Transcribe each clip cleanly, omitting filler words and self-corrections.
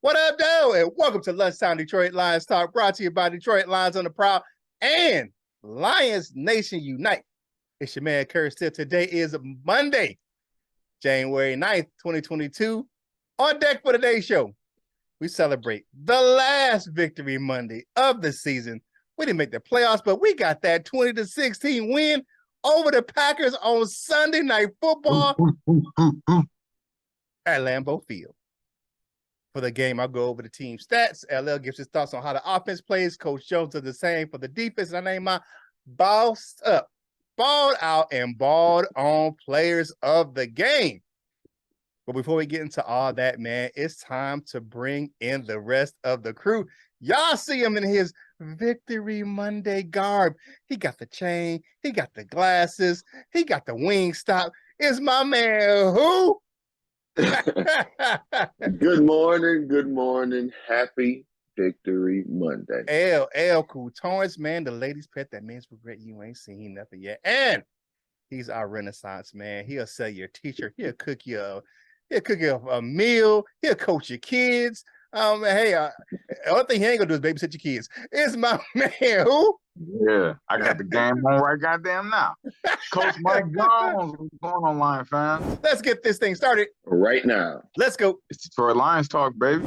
What up, though? And welcome to Lunchtime Detroit Lions Talk, brought to you by Detroit Lions on the Prowl and Lions Nation Unite. It's your man, Curt. Still, today is Monday, January 9th, 2022. On deck for today's show, we celebrate the last victory Monday of the season. We didn't make the playoffs, but we got that 20-16 win over the Packers on Sunday Night Football at Lambeau Field. For the game, I'll go over the team stats. LL gives his thoughts on how the offense plays. Coach Jones does the same for the defense. And I name my bossed up, balled out, and balled on players of the game. But before we get into all that, man, it's time to bring in the rest of the crew. Y'all see him in his Victory Monday garb. He got the chain. He got the glasses. He got the wing stop. It's my man, who? Good morning. Happy Victory Monday. LL Cool Torrance, man, the ladies' pet that means regret you ain't seen nothing yet. And he's our Renaissance man. He'll sell your t-shirt. He'll cook you a meal. He'll coach your kids. The only thing he ain't gonna do is babysit your kids. It's my man, who? Yeah, I got the game on right goddamn now. Coach Mike Jones, what's going on, Lion fans? Let's get this thing started Right now. Let's go. It's Detroit Lions talk, baby.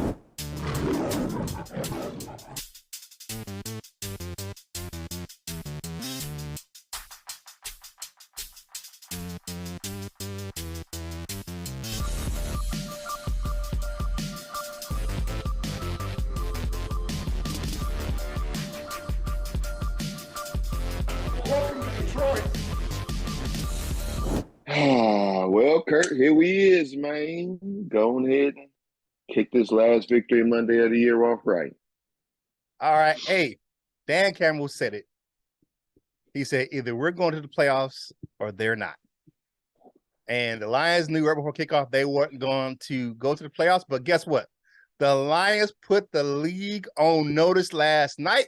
Well, Curt, here we is, man. Go ahead and kick this last Victory Monday of the year off right. All right. Hey, Dan Campbell said it. He said either we're going to the playoffs or they're not. And the Lions knew right before kickoff they weren't going to go to the playoffs. But guess what? The Lions put the league on notice last night.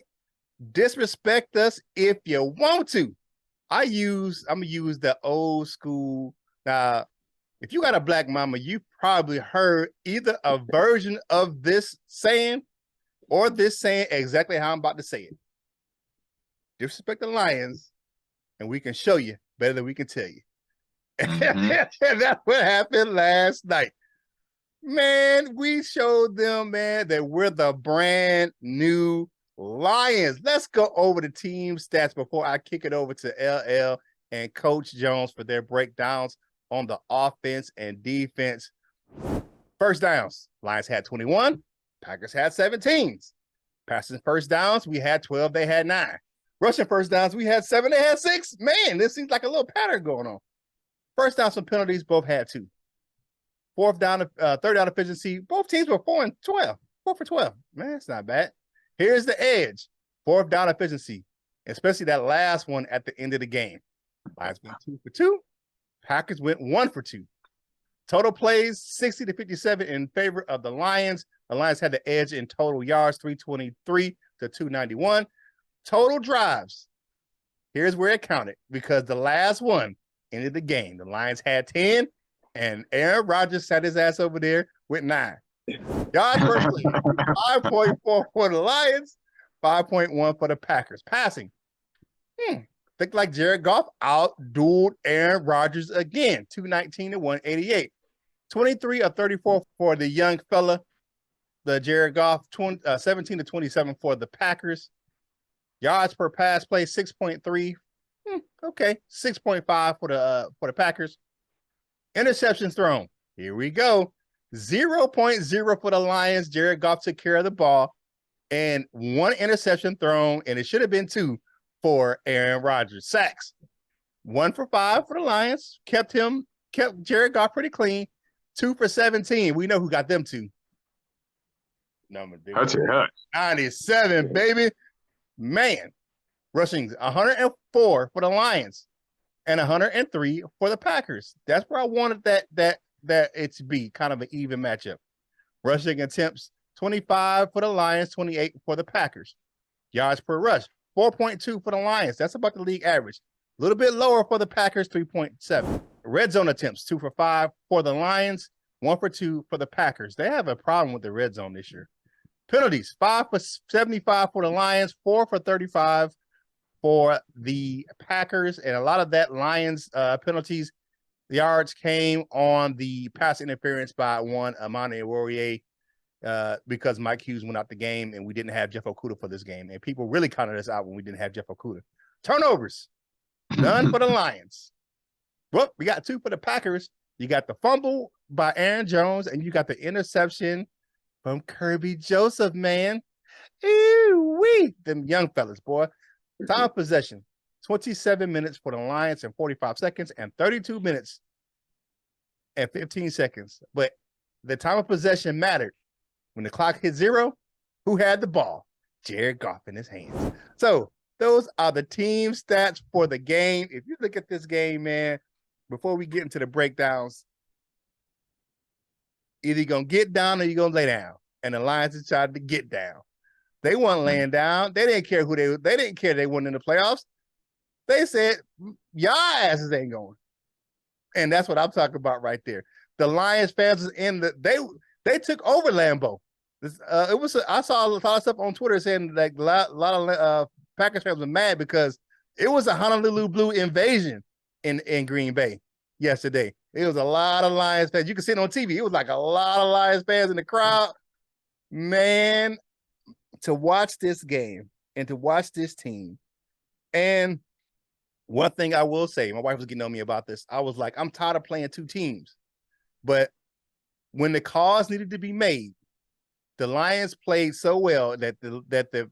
Disrespect us if you want to. I'm gonna use the old school. Now, if you got a black mama, you probably heard either a version of this saying or this saying exactly how I'm about to say it. Disrespect the Lions, and we can show you better than we can tell you. And that's what happened last night. Man, we showed them, man, that we're the brand new Lions. Let's go over the team stats before I kick it over to LL and Coach Jones for their breakdowns on the offense and defense. First downs, Lions had 21, Packers had 17. Passing first downs, we had 12, they had 9. Rushing first downs, we had 7, they had 6. Man, this seems like a little pattern going on. First downs and penalties, both had 2. Third down efficiency, both teams were 4 and 12. 4 for 12. Man, it's not bad. Here's the edge. Fourth down efficiency, especially that last one at the end of the game. Lions went 2 for 2. Packers went 1 for 2. Total plays, 60-57 in favor of the Lions. The Lions had the edge in total yards, 323 to 291. Total drives. Here's where it counted because the last one ended the game. The Lions had 10, and Aaron Rodgers sat his ass over there with 9. Yards per play, 5.4 for the Lions, 5.1 for the Packers. Passing. Think like Jared Goff outdueled Aaron Rodgers again, 219 to 188. 23 of 34 for the young fella. The Jared Goff, 17 to 27 for the Packers. Yards per pass play, 6.3. Okay, 6.5 for the Packers. Interceptions thrown. Here we go. 0.0 for the Lions. Jared Goff took care of the ball. And 1 interception thrown, and it should have been 2 for Aaron Rodgers. Sacks. 1 for 5 for the Lions. Kept Jared Goff pretty clean. 2 for 17. We know who got them 2. Number 97, baby. Man. Rushing 104 for the Lions and 103 for the Packers. That's where I wanted that it to be kind of an even matchup. Rushing attempts, 25 for the Lions, 28 for the Packers. Yards per rush, 4.2 for the Lions. That's about the league average. A little bit lower for the Packers, 3.7. Red zone attempts, 2 for 5 for the Lions, 1 for 2 for the Packers. They have a problem with the red zone this year. Penalties, 5 for 75 for the Lions, 4 for 35 for the Packers. And a lot of that Lions penalties, the yards came on the pass interference by one Amani Warrior because Mike Hughes went out the game and we didn't have Jeff Okudah for this game. And people really counted us out when we didn't have Jeff Okudah. Turnovers, none for the Lions. Well, we got 2 for the Packers. You got the fumble by Aaron Jones and you got the interception from Kirby Joseph, man. Ew-wee, them young fellas, boy. Time of possession, 27 minutes for the Lions and 45 seconds and 32 minutes and 15 seconds. But the time of possession mattered. When the clock hit 0, who had the ball? Jared Goff in his hands. So those are the team stats for the game. If you look at this game, man, before we get into the breakdowns, either you're going to get down or you're going to lay down. And the Lions decided to get down. They weren't laying down. They didn't care they didn't care they weren't in the playoffs. They said, y'all asses ain't going. And that's what I'm talking about right there. The Lions fans they took over Lambeau. I saw a lot of stuff on Twitter saying like a lot of Packers fans were mad because it was a Honolulu Blue invasion in Green Bay yesterday. It was a lot of Lions fans. You can see it on TV. It was like a lot of Lions fans in the crowd. Man, to watch this game and to watch this team. And one thing I will say, my wife was getting on me about this. I was like, I'm tired of playing 2 teams. But when the calls needed to be made, the Lions played so well that the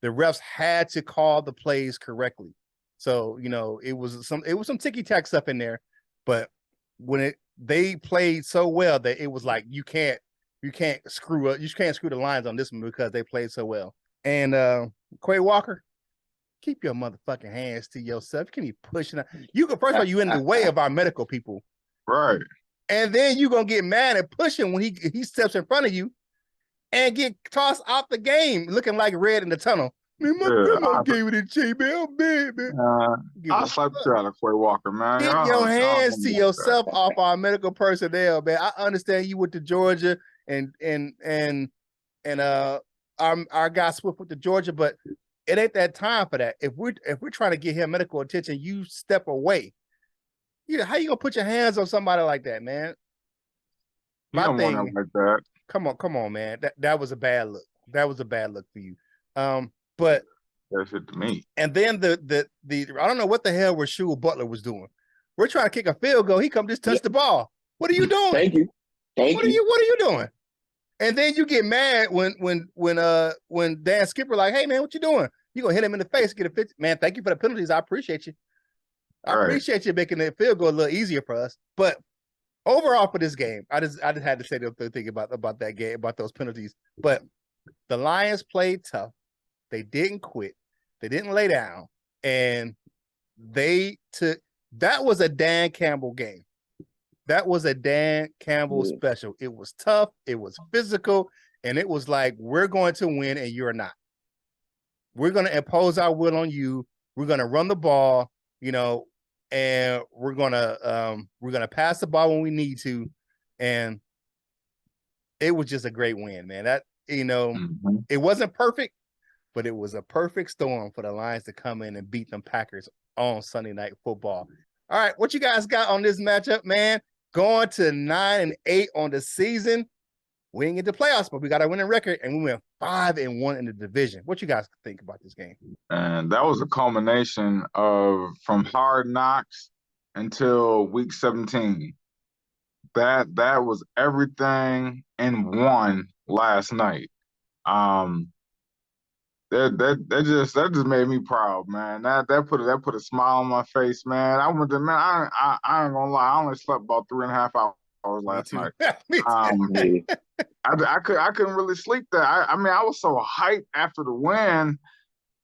refs had to call the plays correctly. So, it was some ticky-tack stuff in there, but when they played so well that it was like you can't screw the Lions on this one because they played so well. And Quay Walker, keep your motherfucking hands to yourself. You can be pushing out. First of all, you in the way of our medical people. Right. And then you're gonna get mad and push him when he steps in front of you and get tossed out the game looking like red in the tunnel. Man, my grandma gave it a J, man. I'm bad, man. I'll slap you out of Quay Walker, man. Keep your hands to yourself off our medical personnel, man. I understand you went to Georgia and our guy Swift went to Georgia, but it ain't that time for that. If we're trying to get him medical attention, you step away. How you gonna put your hands on somebody like that, man? You don't want him like that. Come on, man. That was a bad look. That was a bad look for you. But that's it to me. And then the I don't know what the hell Rasheed Butler was doing. We're trying to kick a field goal. He come just touch the ball. What are you doing? Thank you. What are you doing? And then you get mad when Dan Skipper like, hey man, what you doing? You gonna hit him in the face, get a 50. Man, thank you for the penalties. I appreciate you. I appreciate you making the field goal a little easier for us. But overall for this game, I just had to say the thing about that game, about those penalties. But the Lions played tough. They didn't quit. They didn't lay down. And that was a Dan Campbell game. That was a Dan Campbell special. It was tough. It was physical. And it was like, we're going to win and you're not. We're going to impose our will on you. We're going to run the ball, and we're going to pass the ball when we need to. And it was just a great win, man. That, It wasn't perfect, but it was a perfect storm for the Lions to come in and beat them Packers on Sunday Night Football. All right, what you guys got on this matchup, man? Going to 9-8 on the season. We didn't get the playoffs, but we got a winning record, and we went 5-1 in the division. What you guys think about this game? And that was a culmination of from hard knocks until week 17. That was everything in one last night. That just made me proud, man. That put a smile on my face, man. I ain't gonna lie, I only slept about 3.5 hours last night. I couldn't really sleep there. I mean, I was so hyped after the win,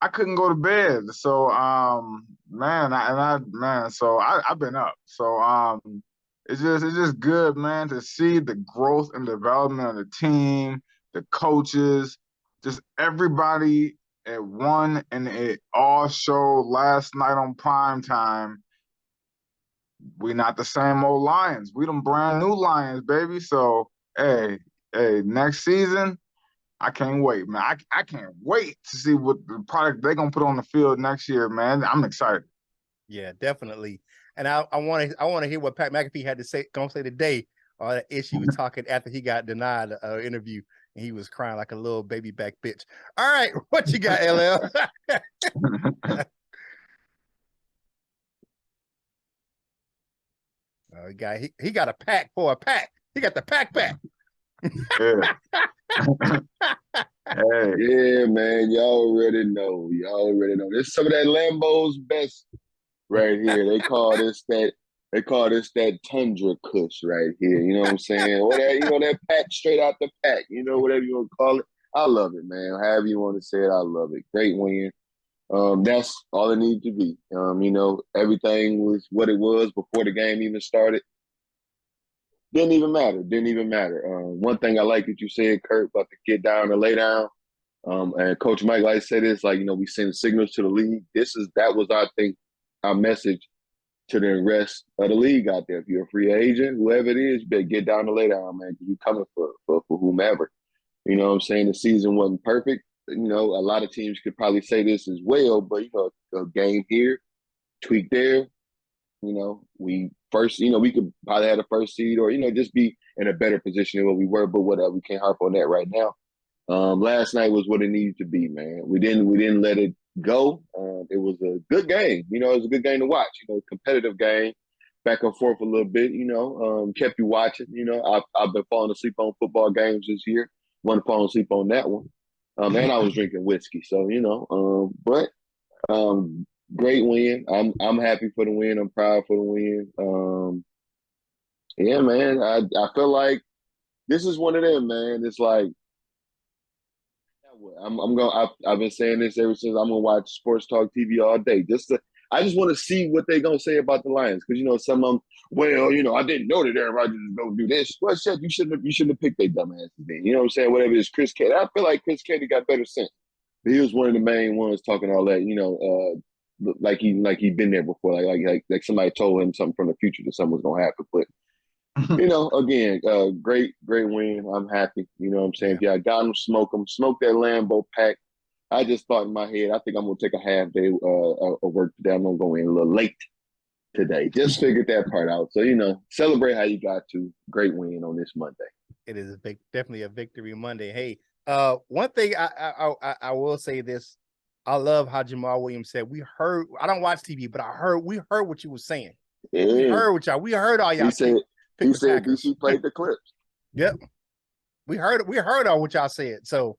I couldn't go to bed. So so I've been up. So it's just good, man, to see the growth and development of the team, the coaches, just everybody at one, and it all showed last night on prime time. we not the same old Lions. We them brand new Lions, baby. So hey, next season, I can't wait, man. I can't wait to see what the product they're gonna put on the field next year, man. I'm excited. Yeah, definitely. And I want to hear what Pat McAfee had to say today on that issue was talking after he got denied an interview and he was crying like a little baby back bitch. All right, what you got, LL? He got a pack for a pack. He got the pack. Yeah. Hey. Yeah, man. Y'all already know. This is some of that Lambo's best right here. They call this that Tundra Kush right here. You know what I'm saying? Or that, that pack straight out the pack. Whatever you want to call it. I love it, man. However you want to say it, I love it. Great win. That's all it needs to be. Everything was what it was before the game even started. Didn't even matter. One thing I like that you said, Curt, about the get down and lay down. And Coach Mike, like I said, it's like, we send signals to the league. That was, I think, our message to the rest of the league out there. If you're a free agent, whoever it is, you better get down and lay down, man, because you're coming for whomever. You know what I'm saying? The season wasn't perfect. A lot of teams could probably say this as well, but, a game here, tweak there. We could probably have a first seed or, just be in a better position than what we were, but whatever. We can't harp on that right now. Last night was what it needed to be, man. We didn't let it go. It was a good game. It was a good game to watch. Competitive game, back and forth a little bit. Kept you watching. I've been falling asleep on football games this year. Wasn't falling asleep on that one. And I was drinking whiskey. So great win. I'm happy for the win. I'm proud for the win. Yeah, man. I feel like this is one of them, man. It's like I've been saying this ever since. I'm gonna watch Sports Talk TV all day. I just want to see what they're gonna say about the Lions because some of them. Well, I didn't know that Aaron Rodgers was gonna do this. Well, shit, you shouldn't have picked their dumb asses then. You know what I'm saying? Whatever it is, Chris Kennedy. I feel like Chris Kennedy got better sense. But he was one of the main ones talking all that. Like he'd been there before. Like somebody told him something from the future that something was gonna happen. But again, great win. I'm happy. You know what I'm saying? Yeah, I got him, smoke that Lambo pack. I just thought in my head, I think I'm going to take a half day of work today. I'm going to go in a little late today. Just figured that part out. So, celebrate how you got to. Great win on this Monday. It is definitely a victory Monday. Hey, one thing I will say this. I love how Jamal Williams said, I don't watch TV, but we heard what you were saying. Yeah. We heard all y'all. He said DC played the clips. Yep. We heard all what y'all said. So,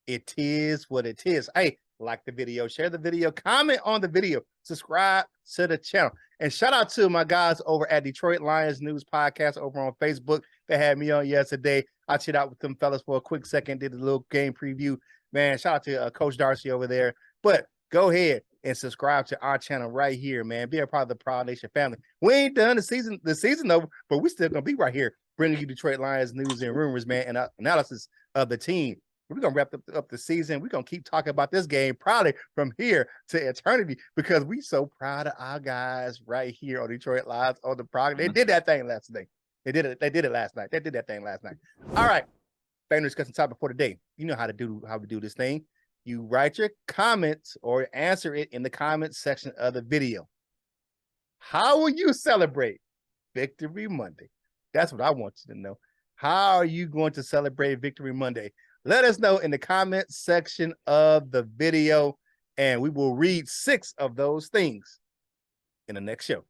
it is what it is. Hey, like the video, share the video, comment on the video, subscribe to the channel. And shout out to my guys over at Detroit Lions News Podcast over on Facebook. They had me on yesterday. I chilled out with them fellas for a quick second, did a little game preview. Man, shout out to Coach Darcy over there. But go ahead and subscribe to our channel right here, man. Be a part of the Prowl Nation family. We ain't done the season over, but we still gonna be right here bringing you Detroit Lions news and rumors, man, and analysis of the team. We're gonna wrap up the season. We're gonna keep talking about this game probably from here to eternity because we so proud of our guys right here on Detroit Lions on the program. They did that thing last night. They did it last night. They did that thing last night. All right. Family discussion topic for today. You know how we do this thing. You write your comments or answer it in the comment section of the video. How will you celebrate Victory Monday? That's what I want you to know. How are you going to celebrate Victory Monday? Let us know in the comment section of the video, and we will read 6 of those things in the next show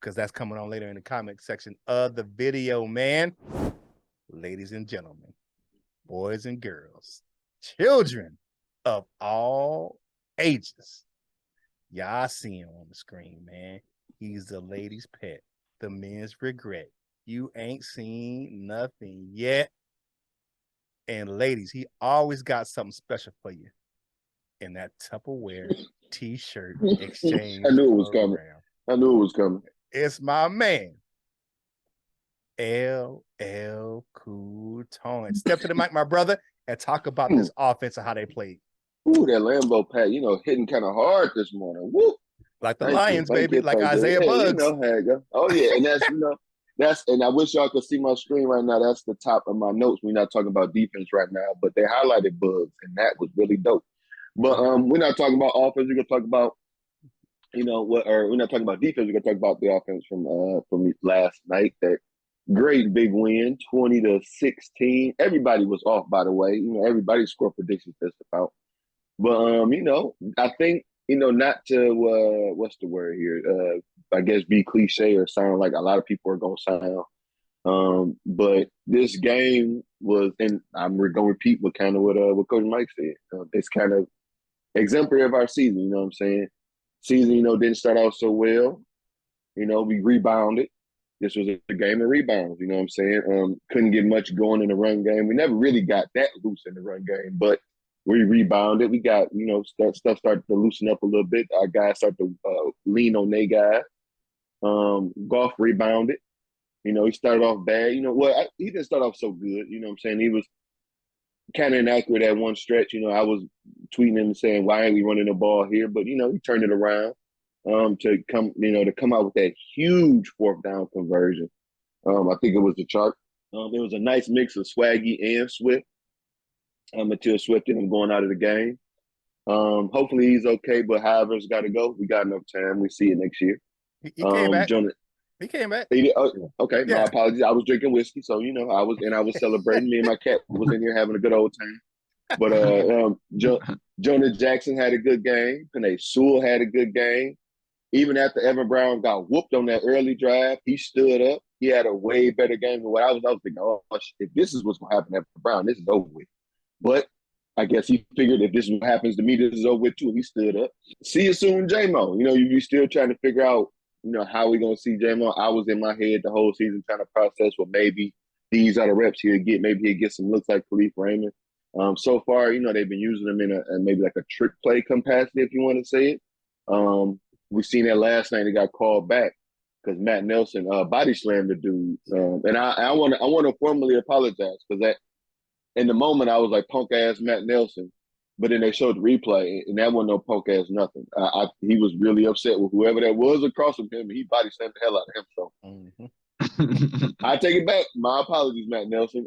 because that's coming on later in the comment section of the video, man. Ladies and gentlemen, boys and girls, children of all ages, y'all see him on the screen, man. He's the ladies' pet, the men's regret. You ain't seen nothing yet. And ladies, he always got something special for you in that Tupperware t-shirt exchange. I knew it was coming. It's my man, LL Cool Tone. Step to the mic, my brother, and talk about this offense and how they played. Ooh, that Lambo pack, hitting kind of hard this morning. Woo! Like the Thank you, Lions, baby, like thank you. Isaiah Hey, you Bugs. know how it go. Oh yeah, and that's and I wish y'all could see my screen right now. That's the top of my notes. We're not talking about defense right now, but they highlighted Bugs, and that was really dope. But we're not talking about offense. We're gonna talk about or we're not talking about defense. We're gonna talk about the offense from last night. That great big win, 20-16. Everybody was off, by the way. Everybody's score predictions just about. But I think not to what's the word here? I guess be cliche or sound like a lot of people are gonna sound. But this game was, and I'm gonna repeat what what Coach Mike said. It's kind of exemplary of our season. You know what I'm saying? Season, didn't start out so well. We rebounded. This was a game of rebounds. You know what I'm saying? Couldn't get much going in the run game. We never really got that loose in the run game, but we rebounded. We got, stuff started to loosen up a little bit. Our guys started to lean on their guys. Golf rebounded. He started off bad. He didn't start off so good. You know what I'm saying? He was kind of inaccurate at one stretch. I was tweeting him saying, why ain't we running the ball here? But, he turned it around to come out with that huge fourth down conversion. I think it was the chart. It was a nice mix of Swaggy and Swift until Swift ended up going out of the game. Hopefully he's okay, but however it's got to go. We got enough time. We see it next year. He came back. Jonah, he came back. Okay, yeah. My apologies. I was drinking whiskey, so I was celebrating. Me and my cat was in here having a good old time. But Jonah Jackson had a good game. Panay Sewell had a good game. Even after Evan Brown got whooped on that early drive, he stood up. He had a way better game than what I was thinking, oh, if this is what's going to happen after Brown, this is over with. But I guess he figured if this is what happens to me, this is over with too. He stood up. See you soon, J-Mo. You're still trying to figure out, how we going to see J-Mo. I was in my head the whole season trying to process what maybe these are the reps he'll get. Maybe he'll get some looks like Khalif Raymond. So far, they've been using him in a maybe like a trick play capacity, if you want to say it. We seen that last night. He got called back because Matt Nelson body slammed the dude. And I want to formally apologize because that in the moment I was like punk ass Matt Nelson, but then they showed the replay and that wasn't no punk ass nothing. He was really upset with whoever that was across from him, and he body slammed the hell out of him. So I take it back. My apologies, Matt Nelson.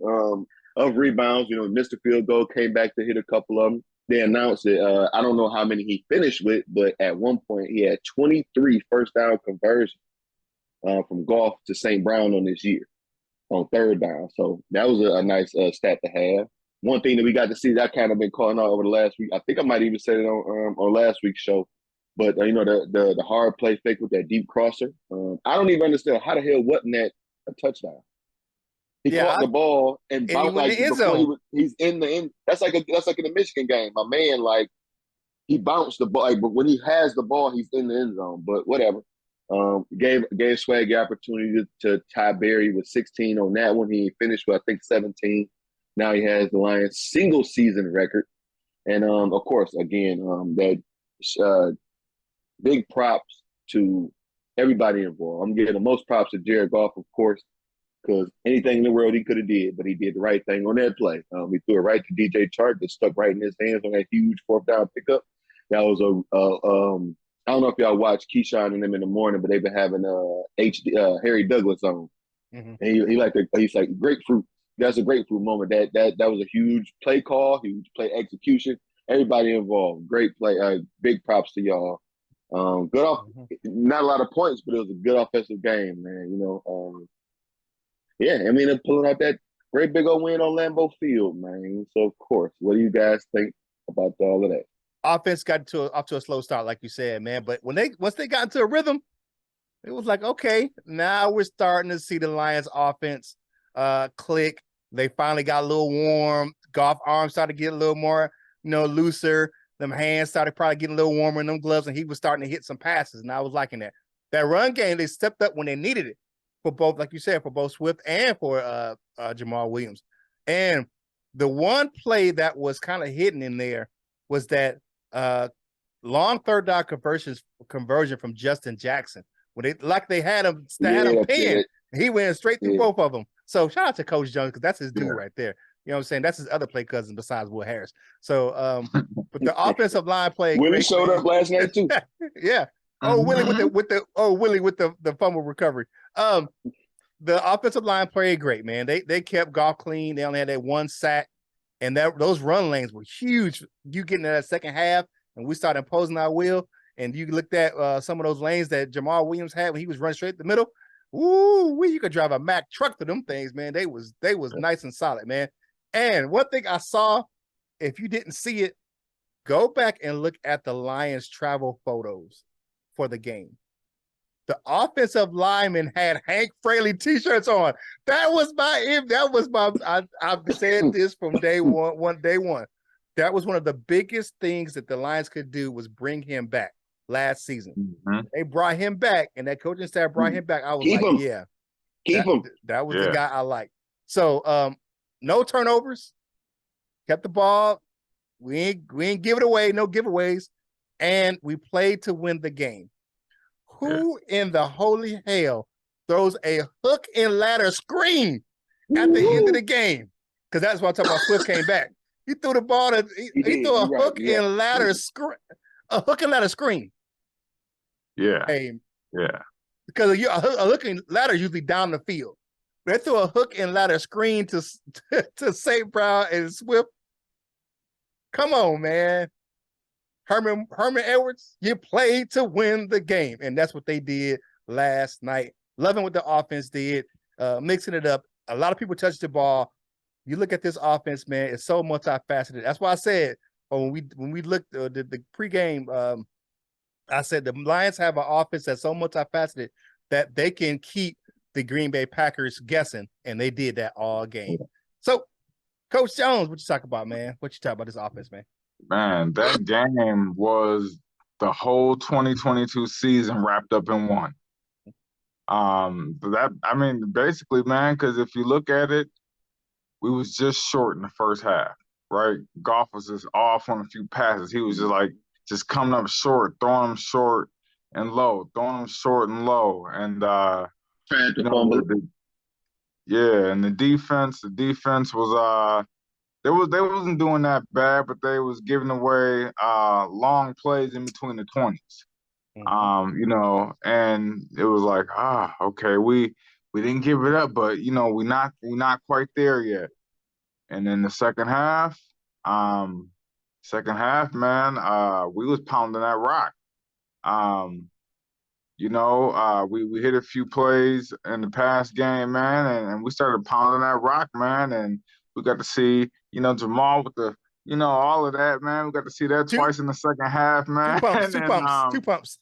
Of rebounds, missed a field goal, came back to hit a couple of them. They announced it. I don't know how many he finished with, but at one point he had 23 first down conversions from Golf to St. Brown on this year on third down. So that was a nice stat to have. One thing that we got to see that kind of been calling out over the last week. I think I might even said it on last week's show. But the hard play fake with that deep crosser. I don't even understand how the hell wasn't that a touchdown. He caught the ball and bounced like before he's in the end. That's like in the Michigan game. My man, like, he bounced the ball, but when he has the ball, he's in the end zone. But whatever. Gave Swaggy opportunity to tie Barry with 16 on that one. He finished with, I think, 17. Now he has the Lions single season record. And of course, again, that big props to everybody involved. I'm giving the most props to Jared Goff, of course, because anything in the world he could have did, but he did the right thing on that play. He threw it right to DJ Chark that stuck right in his hands on that huge fourth down pickup. That was I don't know if y'all watch Keyshawn and them in the morning, but they've been having Harry Douglas on. Mm-hmm. And he's like grapefruit. That's a grapefruit moment. That was a huge play call, huge play execution. Everybody involved. Great play. Big props to y'all. Good off. Mm-hmm. Not a lot of points, but it was a good offensive game, man. Yeah, I mean, they're pulling out that great big old win on Lambeau Field, man. So, of course, what do you guys think about all of that? Offense got off to a slow start, like you said, man. But once they got into a rhythm, it was like, okay, now we're starting to see the Lions offense click. They finally got a little warm. Golf arms started to get a little more, looser. Them hands started probably getting a little warmer in them gloves, and he was starting to hit some passes, and I was liking that. That run game, they stepped up when they needed it. For both, like you said, for both Swift and for Jamal Williams. And the one play that was kind of hidden in there was that long third down conversion from Justin Jackson. When they had him pinned. He went straight through both of them. So shout out to Coach Jones, because that's his dude right there. You know what I'm saying? That's his other play cousin besides Will Harris. So but the offensive line played Willie showed up last night too. Yeah. Oh, Willie with the fumble recovery. The offensive line played great, man. They kept Goff clean. They only had that one sack, and those run lanes were huge. You getting to that second half, and we started imposing our will. And you looked at some of those lanes that Jamal Williams had when he was running straight the middle. Ooh, you could drive a Mack truck to them things, man. They was nice and solid, man. And one thing I saw, if you didn't see it, go back and look at the Lions travel photos for the game. The offensive lineman had Hank Fraley t-shirts on. I've said this from day one. That was one of the biggest things that the Lions could do was bring him back last season. They brought him back, and that coaching staff brought him back. I was Keep like, him. yeah. Keep him. That was the guy I liked. So no turnovers, kept the ball. We ain't give it away, no giveaways, and we played to win the game. Who in the holy hell throws a hook and ladder screen at the end of the game? Because that's what I'm talking about. Swift came back. He threw the ball to he threw a hook and ladder screen. A hook and ladder screen. Yeah. Hey, yeah. Because a hook and ladder is usually down the field. They threw a hook and ladder screen to St. Prowl and Swift. Come on, man. Herman Edwards, you played to win the game. And that's what they did last night. Loving what the offense did, mixing it up. A lot of people touched the ball. You look at this offense, man, it's so multifaceted. That's why I said when we looked at the pregame, I said the Lions have an offense that's so multifaceted that they can keep the Green Bay Packers guessing, and they did that all game. So, Coach Jones, what you talk about, man? What you talk about this offense, man? Man, that game was the whole 2022 season wrapped up in one. Basically, man, because if you look at it, we was just short in the first half, right? Goff was just off on a few passes. He was just coming up short, throwing them short and low, throwing them short and low, and Tried to fumble. And the defense was they wasn't doing that bad, but they was giving away long plays in between the 20s. And it was like, okay, we didn't give it up, but we're not quite there yet. And then the second half, man, we was pounding that rock. We hit a few plays in the past game, man, and we started pounding that rock, man, and we got to see, Jamal with the, all of that, man. We got to see that twice in the second half, man. Two pumps.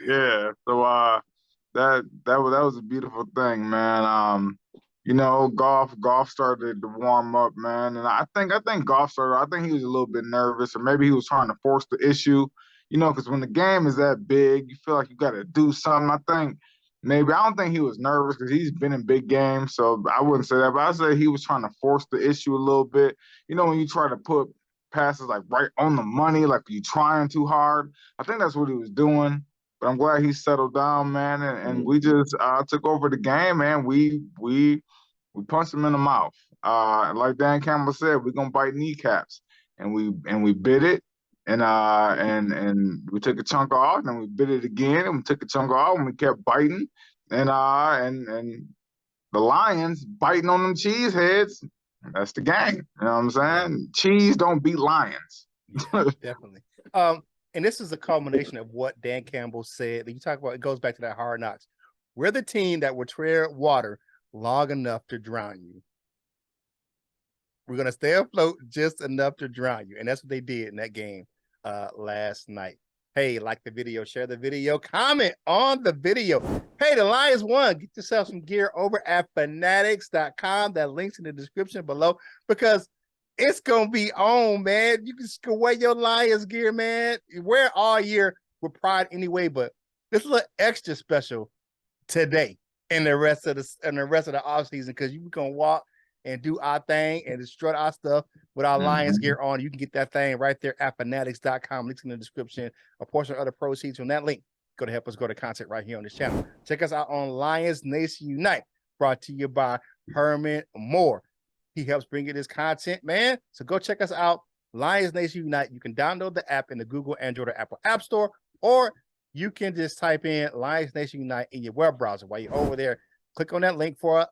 yeah. So that was a beautiful thing, man. Goff started to warm up, man, and I think Goff started. I think he was a little bit nervous, or maybe he was trying to force the issue. Because when the game is that big, you feel like you got to do something. I don't think he was nervous because he's been in big games, so I wouldn't say that. But I'd say he was trying to force the issue a little bit. When you try to put passes like right on the money, like you trying too hard. I think that's what he was doing. But I'm glad he settled down, man, and we just took over the game, man. We punched him in the mouth. Like Dan Campbell said, we're gonna bite kneecaps, and we bit it. And we took a chunk off, and we bit it again, and we took a chunk off, and we kept biting, and the Lions biting on them cheese heads. That's the game. You know what I'm saying? Cheese don't beat lions. Yeah, definitely. And this is a culmination of what Dan Campbell said. You talk about, it goes back to that Hard Knocks. We're the team that will tread water long enough to drown you. We're going to stay afloat just enough to drown you. And that's what they did in that game last night. Hey, like the video, share the video, comment on the video. Hey, the Lions won. Get yourself some gear over at fanatics.com. That link's in the description below because it's going to be on, man. You can wear your Lions gear, man. You wear it all year with pride anyway, but this is a little extra special today and the rest of the offseason because you're going to walk and do our thing and strut our stuff with our Lions gear on. You can get that thing right there at fanatics.com. Links in the description. A portion of other proceeds from that link go to help us go to content right here on this channel. Check us out on Lions Nation Unite, brought to you by Herman Moore. He helps bring you this content, man. So go check us out Lions Nation Unite. You can download the app in the Google, Android, or Apple App Store, or you can just type in Lions Nation Unite in your web browser. While you're over there, click on that link for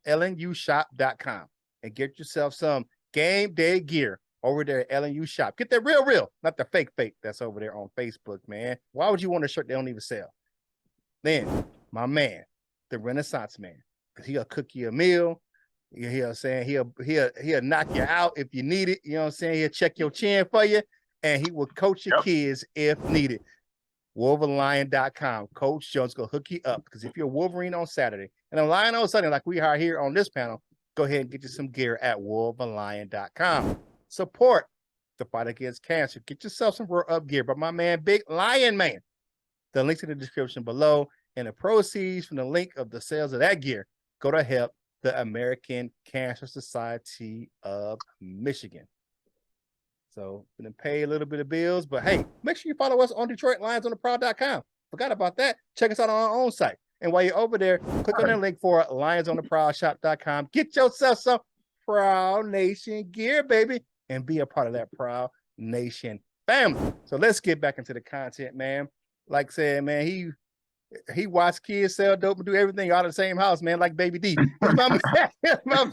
lnushop.com and get yourself some game day gear over there at LNU Shop. Get that real, not the fake that's over there on Facebook, man. Why would you want a shirt they don't even sell? Then, my man, the Renaissance man, because he'll cook you a meal. He'll knock you out if you need it. You know what I'm saying? He'll check your chin for you, and he will coach your kids if needed. Wolverine.com. Coach Jones will hook you up, because if you're a Wolverine on Saturday and a Lion on Sunday, like we are here on this panel, go ahead and get you some gear at Wolverine.com. Support the fight against cancer. Get yourself some Roar Up gear by my man, Big Lion Man. The link's in the description below, and the proceeds from the link of the sales of that gear go to help the American Cancer Society of Michigan. So, gonna pay a little bit of bills, but hey, make sure you follow us on DetroitLionsOnTheProwl.com. Forgot about that. Check us out on our own site. And while you're over there, click on the link for LionsOnTheProwlShop.com. Get yourself some Prowl Nation gear, baby, and be a part of that Prowl Nation family. So let's get back into the content, man. Like I said, man, he watched kids sell dope and do everything out of the same house, man, like Baby D. My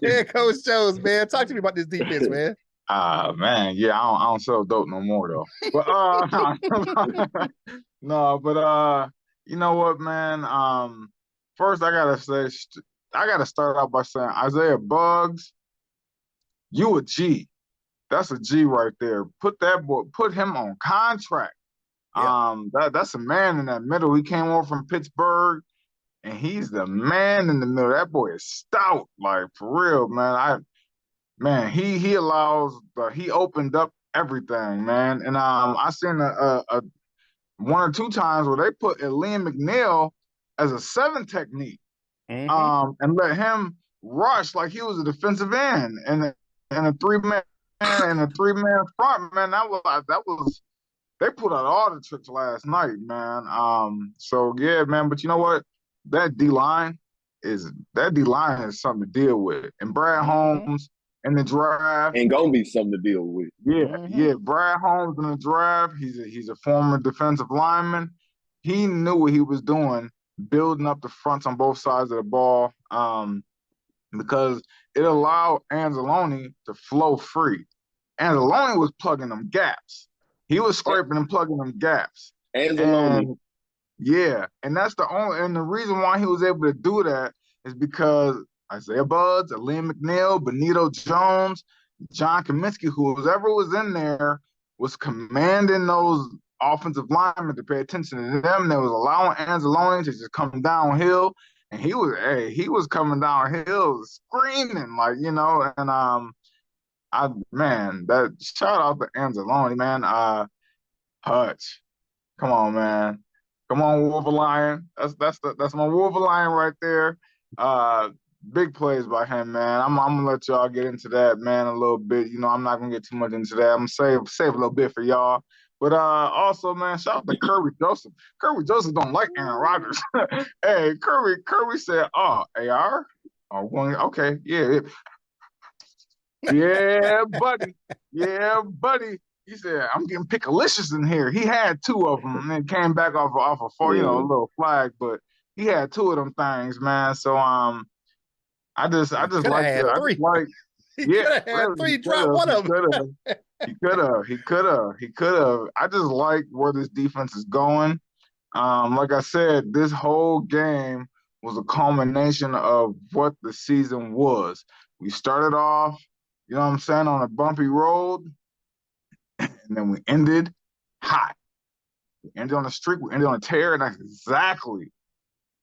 man, Coach Jones, man. Talk to me about this defense, man. Man, yeah, I don't sell dope no more though. But no, but you know what, man? First I gotta start out by saying, Isaiah Bugs, you a G. That's a G right there. Put him on contract. Yep. That's a man in that middle. He came over from Pittsburgh, and he's the man in the middle. That boy is stout, like for real, man. He opened up everything, man. And I seen a one or two times where they put Liam McNeil as a 7 technique, and let him rush like he was a defensive end and a 3-man front, man. That was they put out all the tricks last night, man. So yeah, man. But you know what? That D line is something to deal with. And Brad Holmes in the draft ain't gonna be something to deal with. Yeah. Brad Holmes in the draft. He's a former defensive lineman. He knew what he was doing, building up the fronts on both sides of the ball, because it allowed Anzalone to flow free. Anzalone was plugging them gaps. He was scraping and plugging them gaps. Anzalone. And that's and the reason why he was able to do that is because Isaiah Buds, Liam McNeil, Benito Jones, John Kaminsky, whoever was in there was commanding those offensive linemen to pay attention to them. They was allowing Anzalone to just come downhill, and he was coming downhill screaming, like, you know, and that shout out to Anzalone, man. Hutch, come on, man. Come on, Wolverine. That's my Wolverine right there. Big plays by him, man. I'm gonna let y'all get into that, man, a little bit. You know, I'm not gonna get too much into that. I'm gonna save a little bit for y'all. But also, man, shout out to Kirby Joseph. Kirby Joseph don't like Aaron Rodgers. Hey, Kirby said, "Oh, AR? Oh, okay, yeah, yeah, buddy, yeah, buddy." He said, "I'm getting pickalicious in here." He had 2 of them and then came back off a 4, you know, a little flag, but he had 2 of them things, man. So I just like to, He could have had 3, drop one of them. He could have. I just like where this defense is going. Like I said, this whole game was a culmination of what the season was. We started off, you know what I'm saying, on a bumpy road, and then we ended hot. We ended on a streak, we ended on a tear, and that's exactly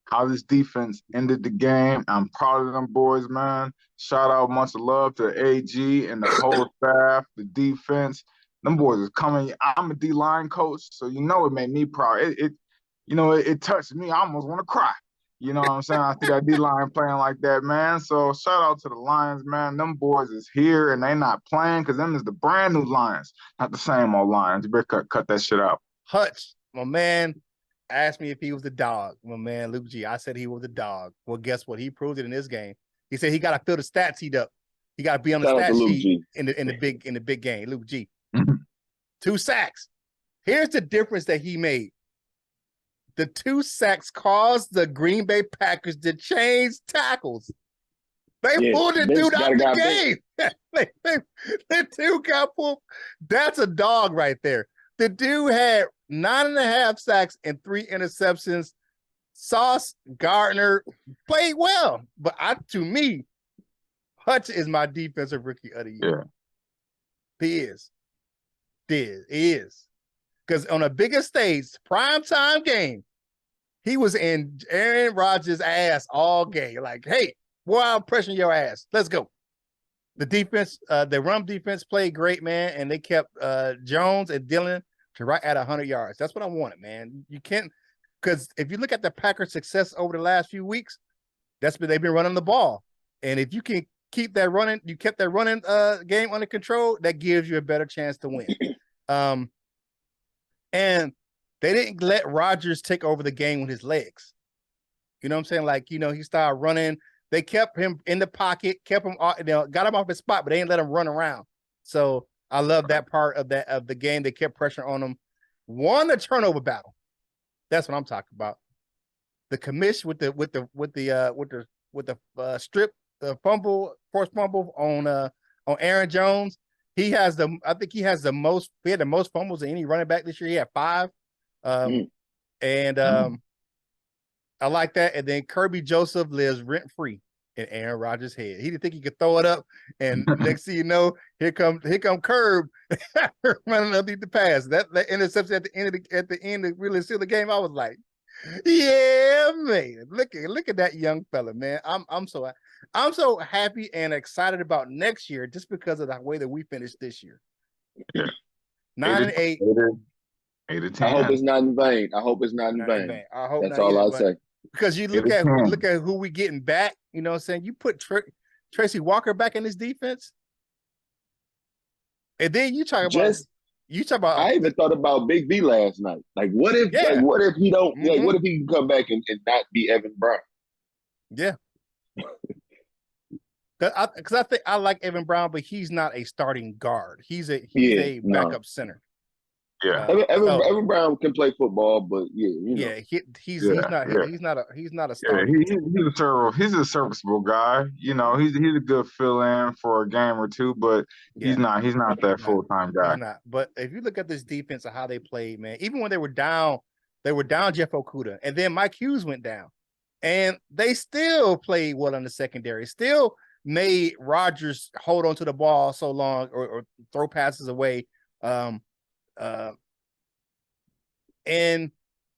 how this defense ended the game. I'm proud of them boys, man. Shout out, much love to AG and the whole staff, the defense. Them boys is coming. I'm a D-line coach, so you know it made me proud. It touched me. I almost want to cry. You know what I'm saying? I see that D-line playing like that, man. So shout out to the Lions, man. Them boys is here, and they not playing because them is the brand new Lions, not the same old Lions. You better cut that shit out. Hutch, my man, asked me if he was the dog. My man, Luke G. I said he was the dog. Well, guess what? He proved it in this game. He said he got to fill the stat sheet up. He got to be on the stat sheet in the big game. Luke G. 2 sacks. Here's the difference that he made. The 2 sacks caused the Green Bay Packers to change tackles. They pulled the dude out the game. The dude got pulled. That's a dog right there. The dude had 9.5 sacks and 3 interceptions. Sauce Gardner played well, but to me, Hutch is my defensive rookie of the year. Yeah. He is. Because on a bigger stage, primetime game, he was in Aaron Rodgers' ass all game. Like, hey, boy, I'm pressing your ass. Let's go. The defense, the run defense played great, man, and they kept Jones and Dillon to right at 100 yards. That's what I wanted, man. You can't, because if you look at the Packers' success over the last few weeks, they've been running the ball. And if you can keep that running, you kept that running game under control, that gives you a better chance to win. And they didn't let Rodgers take over the game with his legs. You know what I'm saying? Like, he started running. They kept him in the pocket, kept him, got him off his spot, but they didn't let him run around. So I love that part of the game. They kept pressure on him. Won the turnover battle. That's what I'm talking about. The commish with the strip, the forced fumble on Aaron Jones. I think he had the most fumbles of any running back this year. He had 5. I like that. And then Kirby Joseph lives rent-free in Aaron Rodgers' head. He didn't think he could throw it up. And next thing you know, here come Curb running underneath the pass. That interception at the end to really seal the game. I was like, yeah, man. Look at that young fella, man. I'm so happy and excited about next year just because of the way that we finished this year. Yeah. 9-8. 8-10. I hope it's not in vain. I hope I hope that's all I say. Because you look at who we getting back. You know what I'm saying? You put Tracy Walker back in this defense, and then you talk about. I even thought about Big V last night. Like, what if he don't? Like, what if he can come back and not be Evan Brown? Yeah. Because I think I like Evan Brown, but he's not a starting guard. He's a backup center. Yeah, Evan Brown can play football, but he's not a starter. He's a serviceable guy. He's a good fill-in for a game or two, but he's not that full-time guy. He's not. But if you look at this defense and how they played, man, even when they were down Jeff Okudah, and then Mike Hughes went down, and they still played well in the secondary. Still made Rodgers hold on to the ball so long or throw passes away. And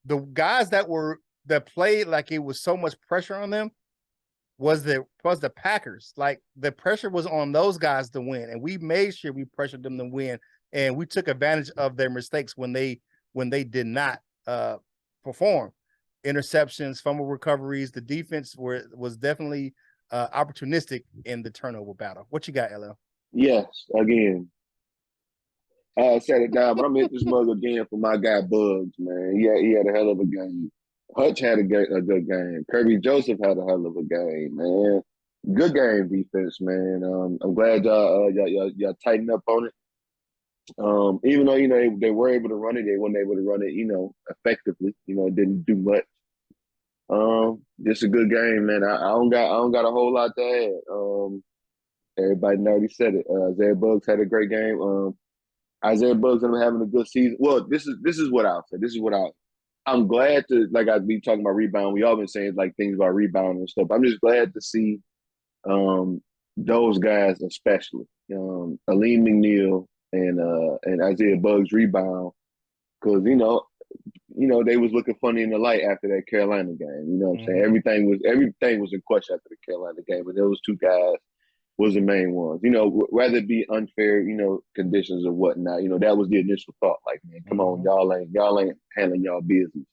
the guys that played like it was so much pressure on them was the Packers. Like the pressure was on those guys to win, and we made sure we pressured them to win, and we took advantage of their mistakes when they did not perform. Interceptions, fumble recoveries. The defense was definitely opportunistic in the turnover battle. What you got, LL? Yes, again. I said it down, but I'm hit this mug again for my guy Bugs, man. He had a hell of a game. Hutch had a good game. Kirby Joseph had a hell of a game, man. Good game defense, man. I'm glad y'all tightened up on it. Even though they were able to run it, they weren't able to run it effectively. It didn't do much. Just a good game, man. I don't got a whole lot to add. Everybody already said it. Isaiah Bugs had a great game. Isaiah Bugs ended up having a good season. Well, this is what I'll say. I'm glad to, like, I'd be talking about rebound. We all been saying like things about rebound and stuff. I'm just glad to see those guys, especially Aleem McNeil and Isaiah Bugs rebound, because they was looking funny in the light after that Carolina game. You know what I'm saying? Everything was in question after the Carolina game, but those two guys was the main ones. Rather it be unfair, conditions or whatnot. That was the initial thought. Like, man, come on, y'all ain't handling y'all business.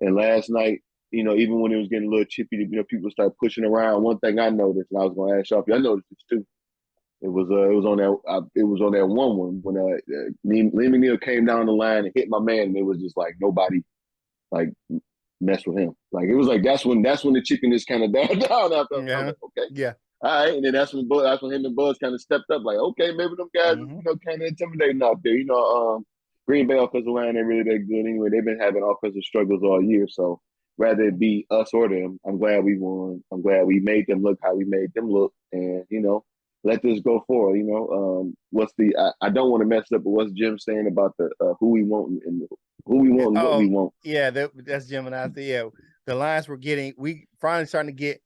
And last night, even when it was getting a little chippy, people start pushing around. One thing I noticed, and I was going to ask y'all if y'all noticed this too. It was on that one when Lee McNeil came down the line and hit my man, and it was just like nobody like messed with him. Like it was like that's when the chippiness kind of died down after. Like, okay, yeah. All right, and then that's when him and Buzz kind of stepped up. Like, okay, maybe them guys, kind of intimidating out there. Green Bay offensive line ain't really that good anyway. They've been having offensive struggles all year. So rather it be us or them, I'm glad we won. I'm glad we made them look how we made them look, and let this go forward. What's the? I don't want to mess up, but what's Jim saying about the who we want and who we want and what we want? Yeah, that's Jim and I. Yeah, the lines we finally starting to get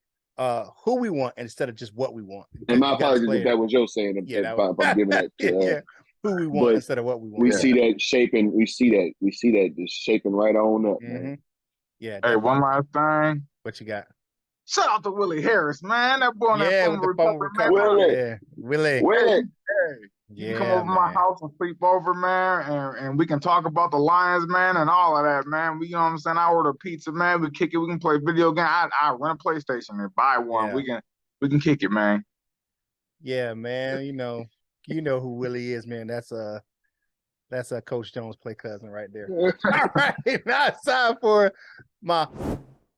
who we want instead of just what we want. And my apologies if that was your saying. Yeah, if I'm giving that to who we want instead of what we want. We see that shaping. We see that just shaping right on up, man. Yeah. Hey, definitely. one last thing. What you got? Shout out to Willie Harris, man. That boy on that phone recovery, man. Willie. You can come over my house and sleep over, man, and we can talk about the Lions, man, and all of that, man. You know what I'm saying? I order pizza, man. We kick it. We can play video game. I rent a PlayStation and buy one. Yeah. We can kick it, man. Yeah, man. You know who Willie is, man. That's Coach Jones' play cousin right there. All right, now it's time for my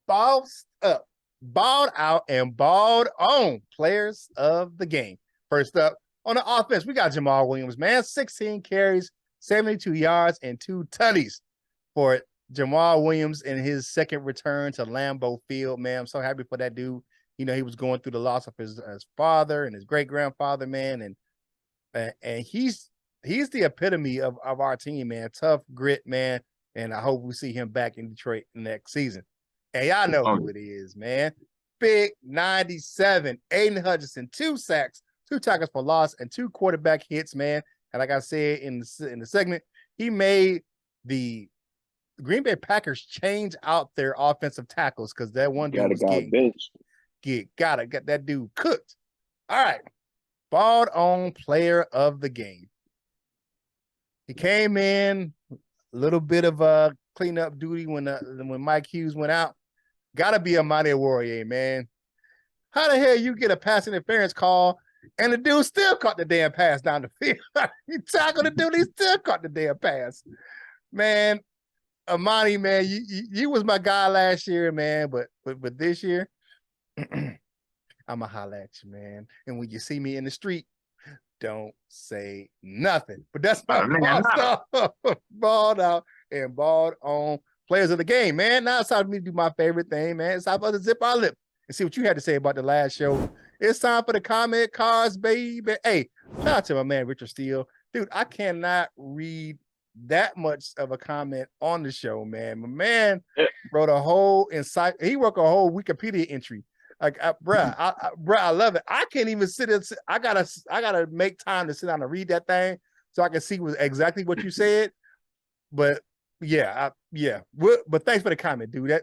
balled out and balled on players of the game. First up, on the offense, we got Jamal Williams, man. 16 carries, 72 yards, and 2 tutties for Jamal Williams in his second return to Lambeau Field, man. I'm so happy for that dude. He was going through the loss of his father and his great-grandfather, man, and he's the epitome of our team, man. Tough grit, man, and I hope we see him back in Detroit next season. And y'all know who it is, man. Big 97, Aiden Hutchinson, 2 sacks, 2 tackles for loss, and 2 quarterback hits, man. And like I said in the segment, he made the Green Bay Packers change out their offensive tackles because that one dude was got that dude cooked. All right, balled on player of the game. He came in a little bit of a cleanup duty when Mike Hughes went out. Gotta be Amani Warrior, man. How the hell you get a pass interference call and the dude still caught the damn pass down the field? You tackled the dude, he still caught the damn pass. Man, Amani, man, you was my guy last year, man, but this year, I'ma holla at you, man. And when you see me in the street, don't say nothing. But that's my balled out and balled on players of the game, man. Now it's time for me to do my favorite thing, man. It's time for us to zip our lip and see what you had to say about the last show. It's time for the comment cards, baby. Hey, shout out to my man, Richard Steele. Dude, I cannot read that much of a comment on the show, man. My man wrote a whole he wrote a whole Wikipedia entry. Like, I love it. I can't even sit. I gotta make time to sit down and read that thing so I can see exactly what you said. But yeah. But thanks for the comment, dude. I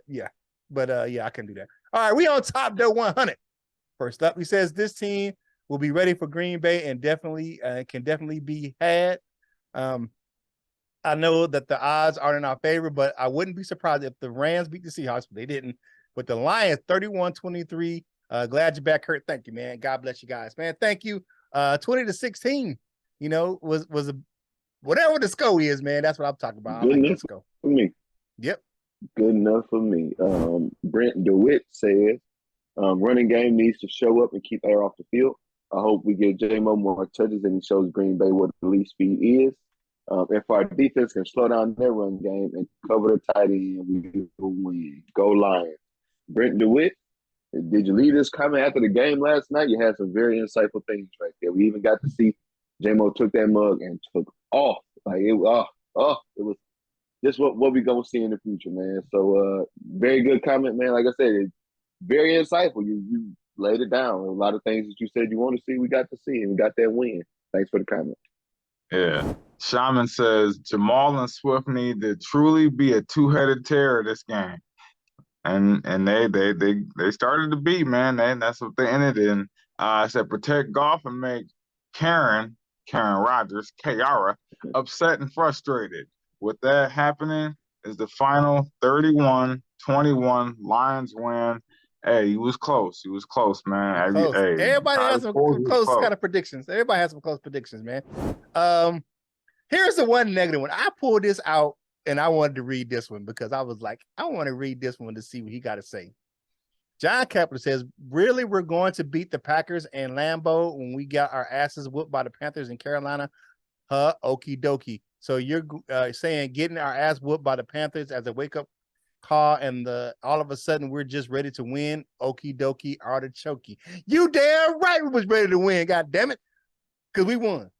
can do that. All right, we on Top Doe 100. First up, he says this team will be ready for Green Bay and can definitely be had. I know that the odds aren't in our favor, but I wouldn't be surprised if the Rams beat the Seahawks, but they didn't. With the Lions, 31-23. Glad you're back, Curt. Thank you, man. God bless you guys, man. Thank you. 20-16, was whatever the score is, man. That's what I'm talking about. Good enough for me. Yep. Good enough for me. Brent DeWitt says, running game needs to show up and keep air off the field. I hope we get J-Mo more touches and he shows Green Bay what the lead speed is. If our defense can slow down their run game and cover the tight end, we will win. Go Lions. Brent DeWitt, did you leave this comment after the game last night? You had some very insightful things right there. We even got to see J-Mo took that mug and took off. Like it was just what we gonna see in the future, man. So very good comment, man. Like I said, it's very insightful. You laid it down. A lot of things that you said you want to see, we got to see, and we got that win. Thanks for the comment. Yeah. Shaman says Jamal and Swift need to truly be a two-headed terror this game. And they started to be, man. That's what they ended in. I said protect Goff and make Karen Rogers, Kiara, upset and frustrated. With that happening, is the final 31-21 Lions win. Hey, he was close. He was close, man. Close. Hey, everybody has some close kind of predictions. Everybody has some close predictions, man. Here's the one negative one. I pulled this out and I wanted to read this one because I was like, I want to read this one to see what he got to say. John Kapler says, really, we're going to beat the Packers and Lambeau when we got our asses whooped by the Panthers in Carolina? Okie dokie. So you're saying getting our ass whooped by the Panthers as a wake up call, and all of a sudden we're just ready to win. Okie dokie, artichokey. You damn right we was ready to win. God damn it, because we won.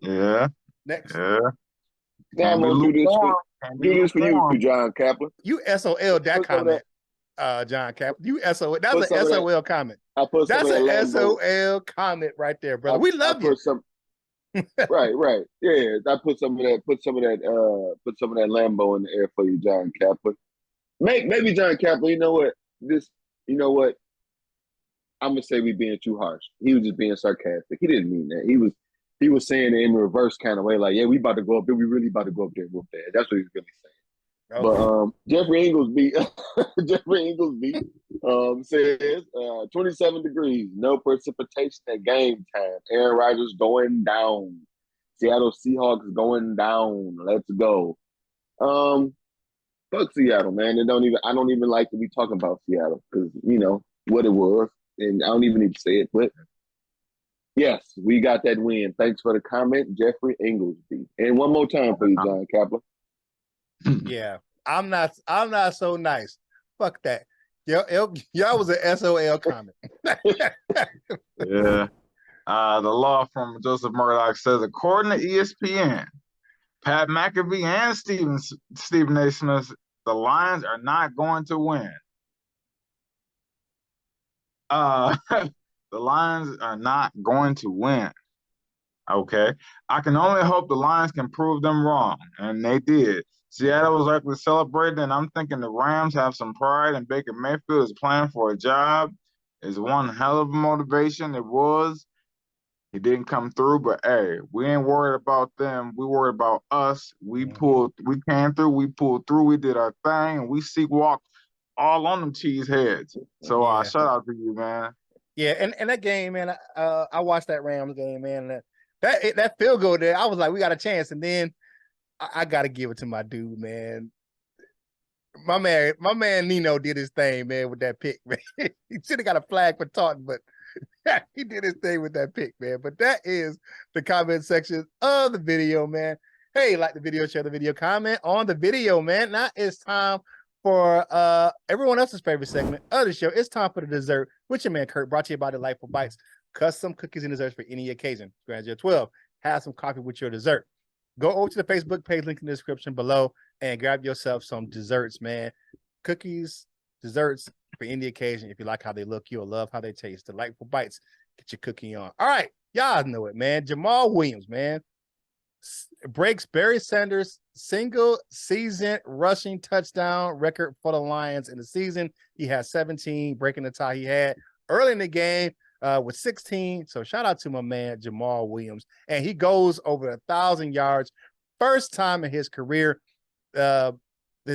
Yeah. Next, Yeah. Now I'm gonna do this for you, lukewarm. John Kaplan. you SOL that comment, John Kaplan. You SOL. That's an SOL comment. I put some That's of that an Lambo. SOL comment right there, brother. We love you. Right. Yeah, I put some of that Lambo in the air for you, John Kaplan. Maybe John Kaplan, you know what? I'm gonna say we being too harsh. He was just being sarcastic. He didn't mean that. He was saying it in a reverse kind of way, like, yeah, we about to go up there. We really about to go up there real bad. That's what he's really saying. Okay. But Jeffrey Inglesby says 27 degrees, no precipitation at game time. Aaron Rodgers going down. Seattle Seahawks going down. Let's go. Fuck Seattle, man. I don't even like to be talking about Seattle because you know what it was, and I don't even need to say it. But yes, we got that win. Thanks for the comment, Jeffrey Inglesby. And one more time for you, John Kaplan. Yeah, I'm not so nice. Fuck that. Y'all was an SOL comment. Yeah. The law from Joseph Murdoch says, according to ESPN, Pat McAfee and Stephen A. Smith, the Lions are not going to win. The Lions are not going to win. Okay. I can only hope the Lions can prove them wrong. And they did. Seattle was likely celebrating, and I'm thinking the Rams have some pride, and Baker Mayfield is playing for a job. It's one hell of a motivation. It was. He didn't come through, but hey, we ain't worried about them. We worried about us. We came through, we pulled through, we did our thing, and we walked all on them cheese heads. So shout out to you, man. Yeah, and that game, man, I watched that Rams game, man. That field goal there, I was like, we got a chance. And then I gotta give it to my dude, man. My man Nino did his thing, man, with that pick, man. He should have got a flag for taunting, but he did his thing with that pick, man. But that is the comment section of the video, man. Hey, like the video, share the video, comment on the video, man. Now it's time for everyone else's favorite segment of the show. It's time for the dessert with your man Curt, brought to you by Delightful Bites. Custom cookies and desserts for any occasion. Graduate 12, have some coffee with your dessert. Go over to the Facebook page, link in the description below, and grab yourself some desserts, man. Cookies, desserts for any occasion. If you like how they look, you'll love how they taste. Delightful Bites. Get your cookie on. All right. Y'all know it, man. Jamal Williams, man, breaks Barry Sanders' single season rushing touchdown record for the Lions in the season. He has 17, breaking the tie he had early in the game with 16. So shout out to my man, Jamal Williams. And he goes over 1,000 yards. First time in his career. The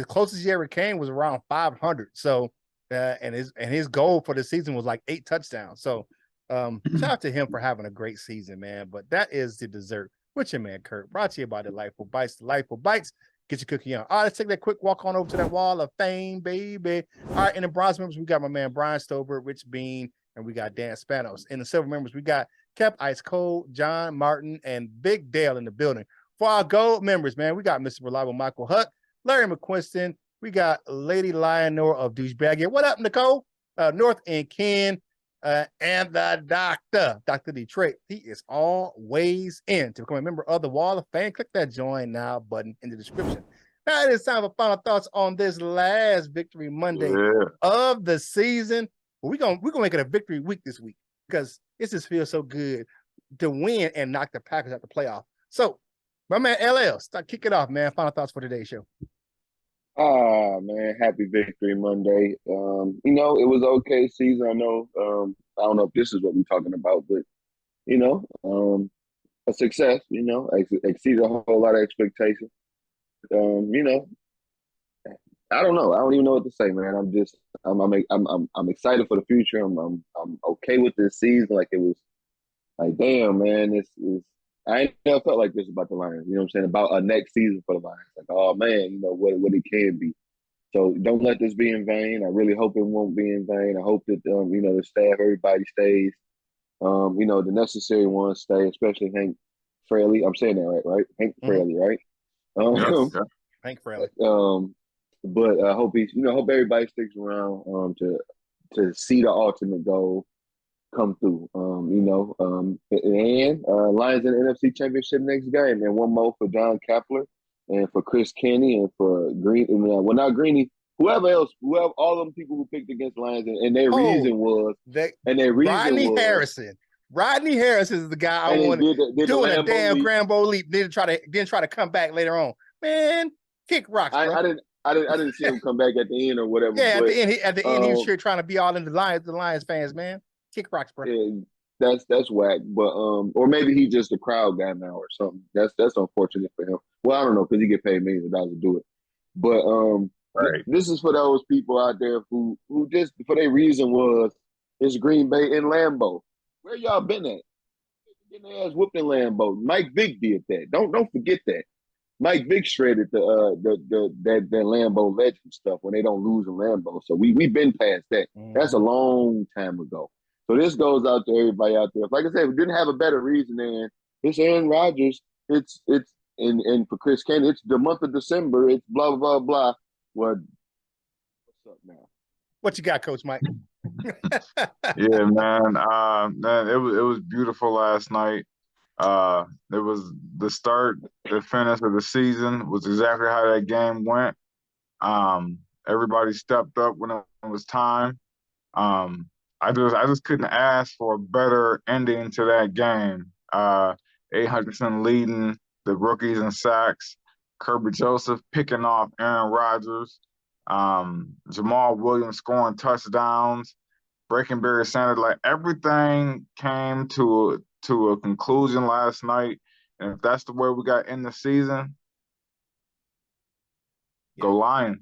closest he ever came was around 500. So, and his goal for the season was like 8 touchdowns. So shout out to him for having a great season, man. But that is the dessert with your man Curt, brought to you by Delightful Bites. Delightful Bites, get your cookie on. All right, let's take that quick walk on over to that wall of fame, baby. All right, in the bronze members, we got my man Brian Stover, Rich Bean, and we got Dan Spanos. In the silver members, we got Kev Ice Cold, John Martin, and Big Dale in the building. For our gold members, man, we got Mr. Reliable Michael Huck, Larry McQuiston, we got Lady Lionor of Douchebag. What up, Nicole? North and Ken, and the doctor, Dr. Detroit. He is always in. To become a member of the Wall of Fame, click that join now button in the description. Now it is time for final thoughts on this last Victory Monday of the season. We're gonna make it a victory week this week because it just feels so good to win and knock the Packers out the playoff. So, my man LL, kick it off, man. Final thoughts for today's show. Man, happy Victory Monday. You know, it was okay season. I know, I don't know if this is what we're talking about, but you know, a success, you know, exceeded a whole lot of expectations. You know, I don't know. I don't even know what to say, man. I'm excited for the future. I'm okay with this season. Like it was like, damn, man, this is I ain't never felt like this about the Lions. You know what I'm saying? About a next season for the Lions. Like, oh man, you know what it can be. So don't let this be in vain. I really hope it won't be in vain. I hope that you know, the staff, everybody stays. You know, the necessary ones stay, especially Hank Fraley. I'm saying that right? Hank Fraley, right? Yes, Um, yeah. Hank Fraley. but I hope hope everybody sticks around to see the ultimate goal come through. And Lions in the NFC Championship next game, and one more for John Kepler and for Chris Kenny and for Green. Well, not Greeny. Whoever else, all them people who picked against Lions, and their reason was, Rodney Harrison. Rodney Harrison is the guy I wanted doing a damn Grambo leap. Didn't try to come back later on. Man, kick rocks, bro. I didn't see him come back at the end or whatever. Yeah, but, at the end, he was sure trying to be all in the Lions fans, man. Kick rocks, bro. Yeah, that's whack. But or maybe he's just a crowd guy now or something. That's unfortunate for him. Well, I don't know, because he get paid millions of dollars to do it. But Right. this is for those people out there who just for their reason was it's Green Bay and Lambeau. Where y'all been at? Getting their ass whooped in Lambeau. Mike Vick did that. Don't forget that. Mike Vick shredded that Lambeau legend stuff when they don't lose in Lambeau. So we've been past that. That's a long time ago. So this goes out to everybody out there. Like I said, we didn't have a better reason than it's Aaron Rodgers. It's and for Chris Kenny, it's the month of December. It's blah blah blah. Well, what's up now? What you got, Coach Mike? Yeah, man. Man, it was beautiful last night. It was the start, the finish of the season was exactly how that game went. Everybody stepped up when it was time. I just couldn't ask for a better ending to that game. 800 leading the rookies in sacks. Kirby Joseph picking off Aaron Rodgers. Jamal Williams scoring touchdowns. Breaking Barry Sanders, like everything came to a conclusion last night. And if that's the way we got in the season, go Lions.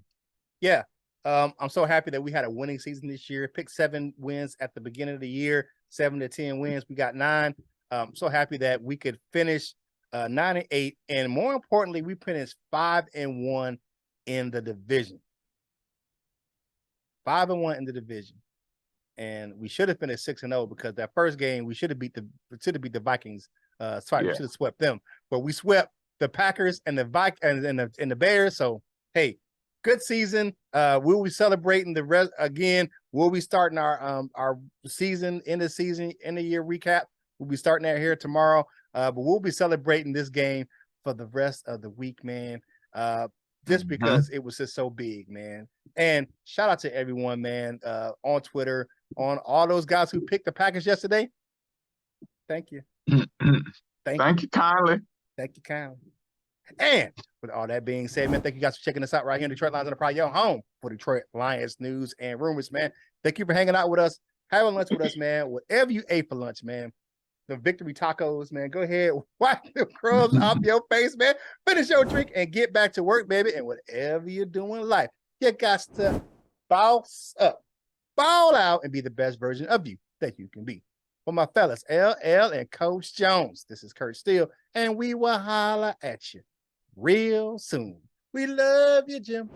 Yeah. I'm so happy that we had a winning season this year. Picked 7 wins at the beginning of the year, 7 to 10 wins. We got 9. So happy that we could finish 9-8, and more importantly, we finished 5-1 in the division. 5-1 in the division, and we should have finished 6-0 because that first game we should have beat the Vikings. We should have swept them, but we swept the Packers and the and the Bears. So hey. Good season. We'll be celebrating the rest again. We'll be starting our season, end of the year recap. We'll be starting that here tomorrow. But we'll be celebrating this game for the rest of the week, man. Just because it was just so big, man. And shout out to everyone, man, on Twitter, on all those guys who picked the Packers yesterday. Thank you. Thank you kindly. Thank you kindly. And with all that being said, man, thank you guys for checking us out right here in Detroit Lions on the Prowl, your home for Detroit Lions news and rumors, man. Thank you for hanging out with us, having lunch with us, man. Whatever you ate for lunch, man. The victory tacos, man. Go ahead, wipe the crumbs off your face, man. Finish your drink and get back to work, baby. And whatever you're doing in life, you got to boss up, ball out, and be the best version of you that you can be. For my fellas, LL and Coach Jones, this is Curt Steele, and we will holler at you real soon. We love you, Jim.